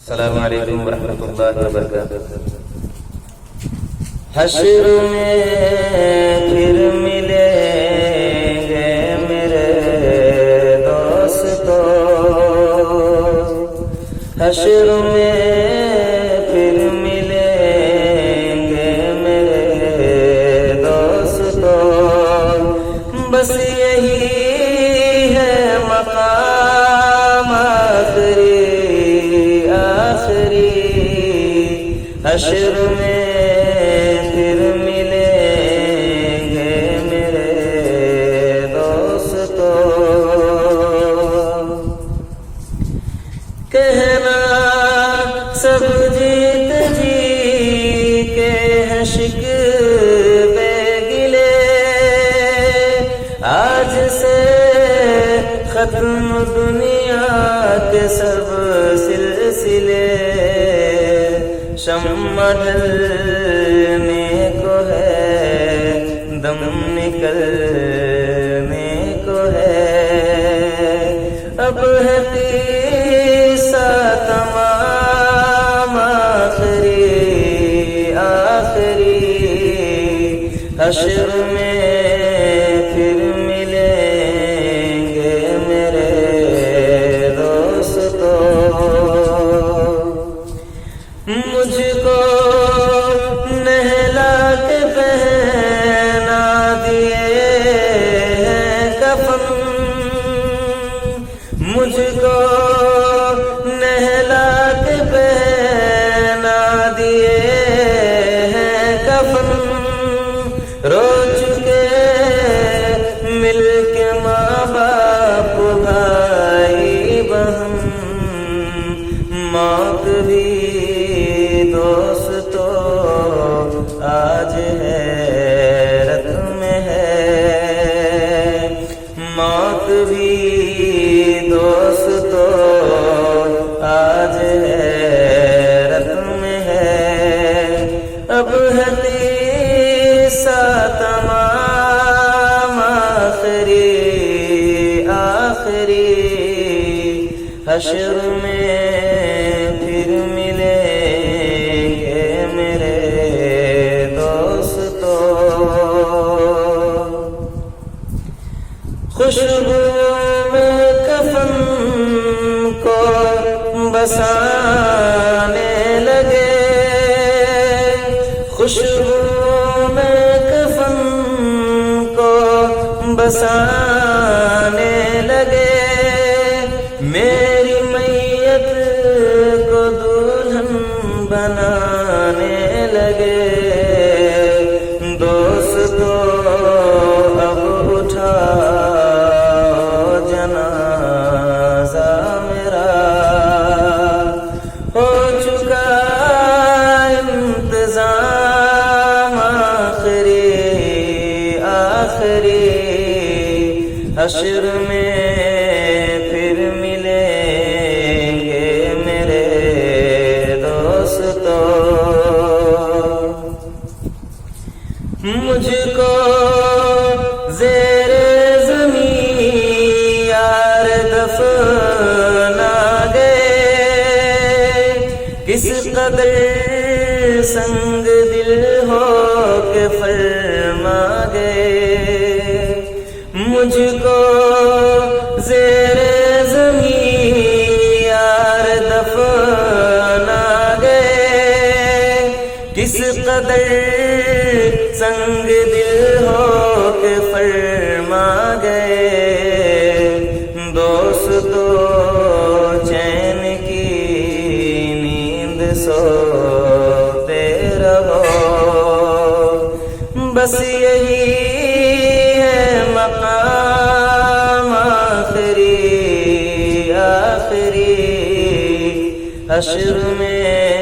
अस्सलामु अलैकुम वरहमतुल्लाहि वबरकातुहू। हश्र में फिर मिलेंगे मेरे दोस्तों, हश्र में फिर मिलेंगे मेरे दोस्तों। बस यही है मकाम आखिरी आखिरी, हश्र में फिर मिलेंगे मेरे दोस्तों। कहना सब जीत जी के हैं शिकवे गिले, आज से खत्म दुनिया के सब सिलसिले। शम्मा ढलने को है, दम निकलने को है, अब है किस्सा तमाम आखिरी आखिरी, हश्र में फिर मिलेंगे मेरे दोस्तों। मुझको नहला के पहना दिए हैं कफन, मुझको नहला के पहना दिए हैं कफन। रो चुके मिल के माँ बाप भाई बहन, मौत भी दोस्तों आज हैरत में है, मौत भी दोस्तों आज हैरत में है। अब है किस्सा तमाम आखिरी आखिरी, हश्र में फिर मिलेंगे मेरे दोस्तों। खुशबू में कफन को बसाने लगे, खुशबू में कफन को बसाने लगे। मेरी मैयत को दुल्हन बनाने लगे। दोस्तों अब उठाओ जनाजा मेरा, हो चुका इंतजाम आखिरी आखिरी, हश्र में फिर मिलेंगे मेरे दोस्तों। मुझको ज़ेरे ज़मीं यार दफना गए, किस कदर संग दिल हो के फरमा गए। मुझको ज़ेरे ज़मीं यार दफना गए, किस कदर संग दिल हो के फरमा गए। दोस्तों चैन की नींद सोते रहो, बस यही है मकाम आखिरी आखिरी, हश्र में